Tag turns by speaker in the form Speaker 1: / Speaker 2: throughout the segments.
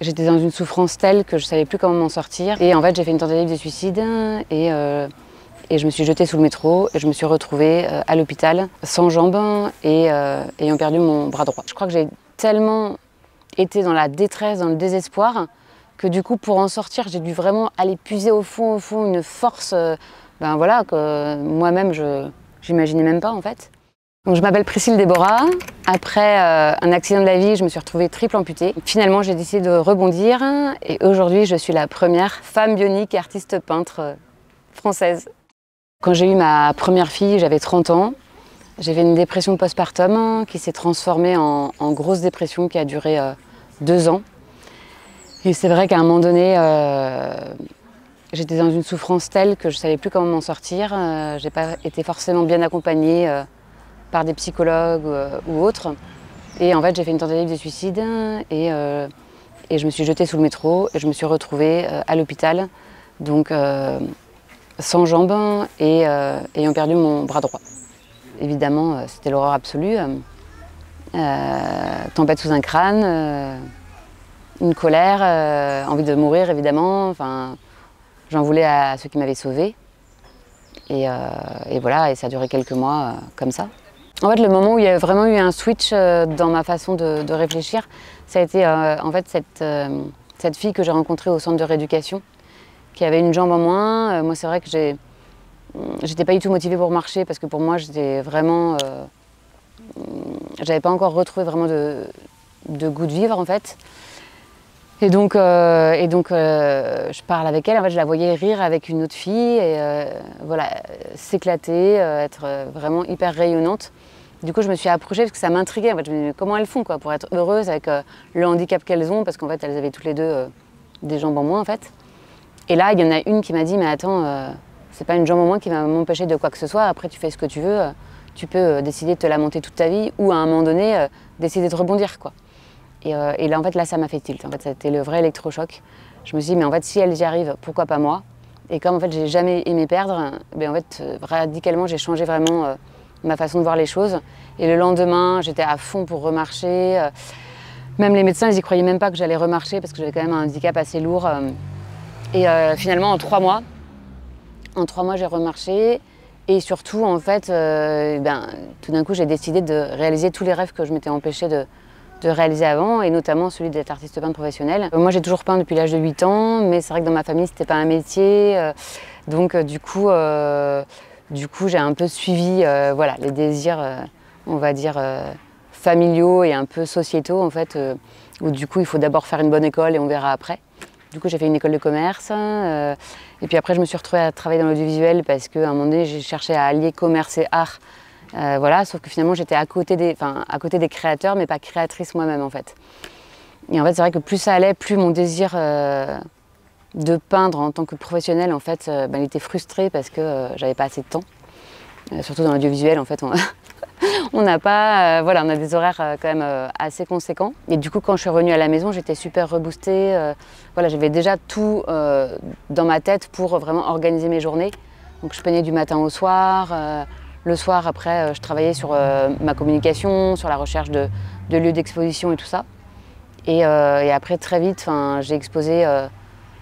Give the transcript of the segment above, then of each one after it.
Speaker 1: J'étais dans une souffrance telle que je savais plus comment m'en sortir. Et en fait, j'ai fait une tentative de suicide et je me suis jetée sous le métro et je me suis retrouvée à l'hôpital sans jambes et ayant perdu mon bras droit. Je crois que j'ai tellement été dans la détresse, dans le désespoir, que du coup, pour en sortir, j'ai dû vraiment aller puiser au fond, une force voilà, que moi-même, je n'imaginais même pas en fait. Donc, je m'appelle Priscille Déborah. Après un accident de la vie, je me suis retrouvée triple amputée. Finalement, j'ai décidé de rebondir et aujourd'hui, je suis la première femme bionique artiste peintre française. Quand j'ai eu ma première fille, j'avais 30 ans. J'avais une dépression postpartum qui s'est transformée en grosse dépression qui a duré 2 ans. Et c'est vrai qu'à un moment donné, j'étais dans une souffrance telle que je ne savais plus comment m'en sortir. Je n'ai pas été forcément bien accompagnée par des psychologues ou autres. Et en fait, j'ai fait une tentative de suicide et je me suis jetée sous le métro et je me suis retrouvée à l'hôpital, donc sans jambes et ayant perdu mon bras droit. Évidemment, c'était l'horreur absolue. Tempête sous un crâne, une colère, envie de mourir évidemment. Enfin, j'en voulais à ceux qui m'avaient sauvée. Et voilà, et ça a duré quelques mois comme ça. En fait, le moment où il y a vraiment eu un switch dans ma façon de réfléchir, ça a été en fait cette fille que j'ai rencontrée au centre de rééducation, qui avait une jambe en moins. Moi, c'est vrai que j'étais pas du tout motivée pour marcher parce que pour moi, j'étais vraiment, j'avais pas encore retrouvé vraiment de goût de vivre en fait. Et donc, je parle avec elle. En fait, je la voyais rire avec une autre fille et voilà, s'éclater, être vraiment hyper rayonnante. Du coup, je me suis approchée parce que ça m'intriguait. En fait, je me disais, comment elles font quoi, pour être heureuses avec le handicap qu'elles ont, parce qu'en fait, elles avaient toutes les deux des jambes en moins en fait. Et là, il y en a une qui m'a dit, mais attends, c'est pas une jambe en moins qui va m'empêcher de quoi que ce soit. Après, tu fais ce que tu veux. Tu peux décider de te lamenter toute ta vie ou à un moment donné, décider de rebondir quoi. Et là, en fait, là, ça m'a fait tilt. En fait, ça a été le vrai électrochoc. Je me suis dit, mais en fait, si elles y arrivent, pourquoi pas moi? Et comme en fait, j'ai jamais aimé perdre, ben, en fait, radicalement, j'ai changé vraiment ma façon de voir les choses. Et le lendemain, j'étais à fond pour remarcher. Même les médecins, ils y croyaient même pas que j'allais remarcher parce que j'avais quand même un handicap assez lourd. Et finalement, en 3 mois, j'ai remarché. Et surtout, en fait, tout d'un coup, j'ai décidé de réaliser tous les rêves que je m'étais empêchée de réaliser avant, et notamment celui d'être artiste peintre professionnel. Moi, j'ai toujours peint depuis l'âge de 8 ans, mais c'est vrai que dans ma famille, c'était pas un métier. Donc, du coup, j'ai un peu suivi voilà, les désirs, on va dire, familiaux et un peu sociétaux, en fait, où du coup, il faut d'abord faire une bonne école et on verra après. Du coup, j'ai fait une école de commerce. Et puis après, je me suis retrouvée à travailler dans l'audiovisuel parce qu'à un moment donné, j'ai cherché à allier commerce et art. Voilà, sauf que finalement j'étais à côté des créateurs, mais pas créatrice moi-même en fait. Et en fait, c'est vrai que plus ça allait, plus mon désir de peindre en tant que professionnel, en fait, il était frustré parce que j'avais pas assez de temps. Surtout dans l'audiovisuel, en fait, on n'a pas, voilà, on a des horaires quand même assez conséquents. Et du coup, quand je suis revenue à la maison, j'étais super reboostée. Voilà, j'avais déjà tout dans ma tête pour vraiment organiser mes journées. Donc je peignais du matin au soir. Le soir, après, je travaillais sur ma communication, sur la recherche de lieux d'exposition et tout ça. Et après, très vite, j'ai exposé,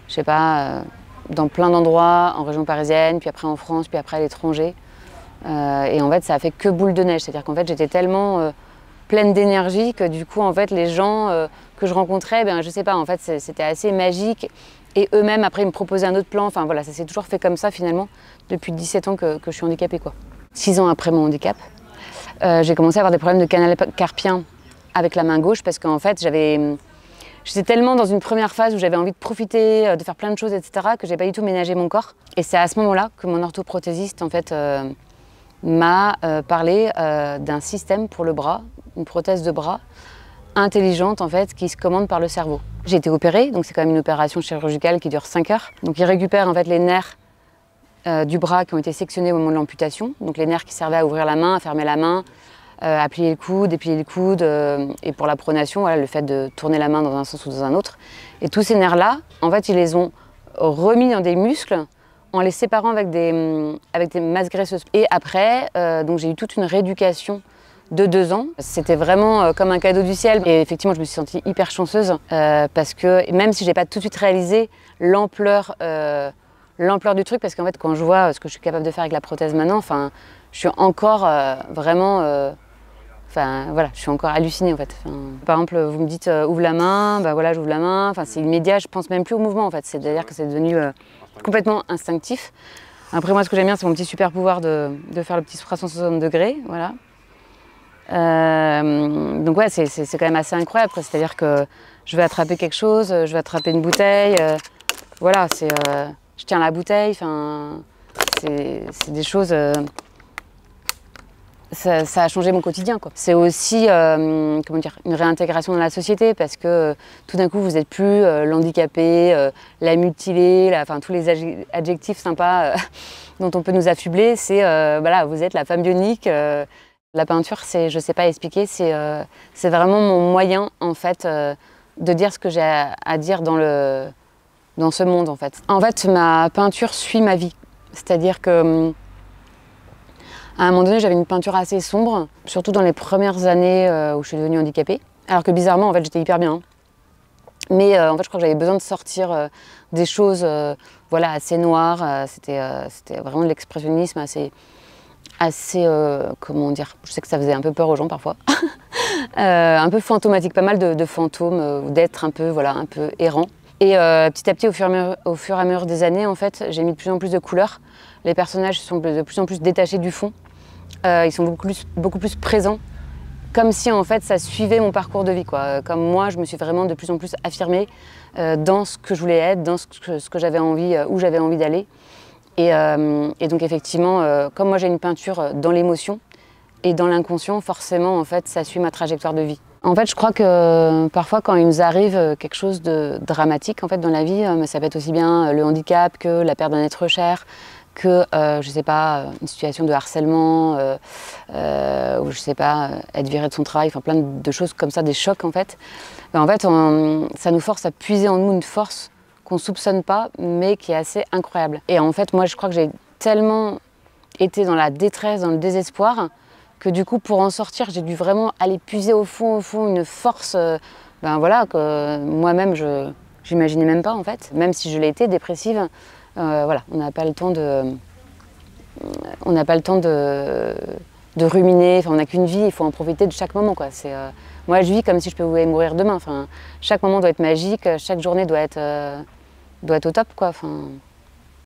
Speaker 1: je sais pas, dans plein d'endroits, en région parisienne, puis après en France, puis après à l'étranger. Et en fait, ça a fait que boule de neige. C'est-à-dire qu'en fait, j'étais tellement pleine d'énergie que du coup, en fait, les gens que je rencontrais, je sais pas, en fait, c'était assez magique. Et eux-mêmes, après, ils me proposaient un autre plan. Enfin voilà, ça s'est toujours fait comme ça, finalement, depuis 17 ans que je suis handicapée, quoi. 6 ans après mon handicap, j'ai commencé à avoir des problèmes de canal carpien avec la main gauche parce qu'en fait, j'étais tellement dans une première phase où j'avais envie de profiter, de faire plein de choses, etc., que j'ai pas du tout ménagé mon corps. Et c'est à ce moment-là que mon orthoprothésiste, en fait, m'a parlé d'un système pour le bras, une prothèse de bras intelligente, en fait, qui se commande par le cerveau. J'ai été opérée, donc c'est quand même une opération chirurgicale qui dure 5 heures. Donc il récupère en fait les nerfs du bras qui ont été sectionnés au moment de l'amputation, donc les nerfs qui servaient à ouvrir la main, à fermer la main, à plier le coude, déplier le coude, et pour la pronation, voilà, le fait de tourner la main dans un sens ou dans un autre. Et tous ces nerfs-là, en fait, ils les ont remis dans des muscles en les séparant avec des masses graisseuses. Et après, donc j'ai eu toute une rééducation de 2 ans. C'était vraiment comme un cadeau du ciel. Et effectivement, je me suis sentie hyper chanceuse parce que même si j'ai pas tout de suite réalisé l'ampleur du truc, parce qu'en fait, quand je vois ce que je suis capable de faire avec la prothèse maintenant, enfin, je suis encore vraiment... Enfin, voilà, je suis encore hallucinée en fait. Enfin, par exemple, vous me dites ouvre la main, bah voilà, j'ouvre la main. Enfin, c'est immédiat, je pense même plus au mouvement en fait. C'est-à-dire que c'est devenu complètement instinctif. Après, moi, ce que j'aime bien, c'est mon petit super pouvoir de faire le petit 360 degrés, voilà. Donc ouais, c'est quand même assez incroyable. C'est-à-dire que je vais attraper quelque chose, je vais attraper une bouteille. Voilà, je tiens la bouteille. Enfin, c'est des choses. Ça a changé mon quotidien, quoi. C'est aussi comment dire, une réintégration dans la société parce que tout d'un coup vous n'êtes plus l'handicapé, la mutilée, enfin tous les adjectifs sympas dont on peut nous affubler. C'est voilà, vous êtes la femme bionique. La peinture, je sais pas expliquer, c'est vraiment mon moyen en fait de dire ce que j'ai à dire dans ce monde en fait. En fait, ma peinture suit ma vie, c'est-à-dire que à un moment donné, j'avais une peinture assez sombre, surtout dans les premières années où je suis devenue handicapée. Alors que bizarrement, en fait, j'étais hyper bien. Mais en fait, je crois que j'avais besoin de sortir des choses voilà, assez noires. C'était vraiment de l'expressionnisme assez comment dire, je sais que ça faisait un peu peur aux gens parfois. Un peu fantomatique, pas mal de fantômes, ou d'êtres un peu errants. Et petit à petit, au fur et à mesure des années, en fait, j'ai mis de plus en plus de couleurs. Les personnages sont de plus en plus détachés du fond. Ils sont beaucoup plus présents, comme si en fait ça suivait mon parcours de vie, quoi. Comme moi, je me suis vraiment de plus en plus affirmée dans ce que je voulais être, dans ce que j'avais envie, où j'avais envie d'aller. Et donc effectivement, comme moi j'ai une peinture dans l'émotion et dans l'inconscient, forcément en fait ça suit ma trajectoire de vie. En fait, je crois que parfois quand il nous arrive quelque chose de dramatique en fait dans la vie, mais ça peut être aussi bien le handicap que la perte d'un être cher, que, je sais pas, une situation de harcèlement, ou je sais pas, être viré de son travail, enfin plein de choses comme ça, des chocs en fait. Ben, en fait, ça nous force à puiser en nous une force qu'on soupçonne pas, mais qui est assez incroyable. Et en fait, moi, je crois que j'ai tellement été dans la détresse, dans le désespoir, que du coup, pour en sortir, j'ai dû vraiment aller puiser au fond, une force, ben voilà, que moi-même, j'imaginais même pas en fait. Même si je l'ai été, dépressive, voilà, on n'a pas le temps de ruminer, enfin, on n'a qu'une vie, il faut en profiter de chaque moment, quoi. Moi, je vis comme si je pouvais mourir demain. Enfin, chaque moment doit être magique, chaque journée doit être au top, quoi. Enfin,